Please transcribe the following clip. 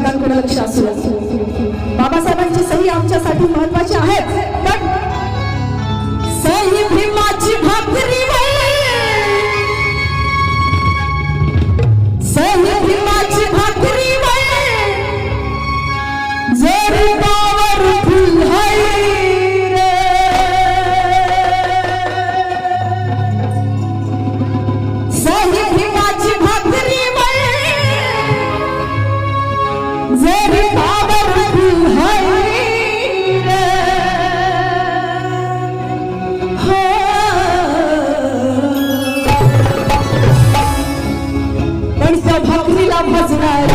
शब्दांकडे लक्ष असू. बाबासाहेबांची सही आमच्यासाठी महत्वाची आहे, पण सही भीमाची भाकरी सही भीमाची भाकरी जरी पावरफुल है सही भीमाची भाकरी जरी पावरफुल है पण त्या भाकरीला भाजणार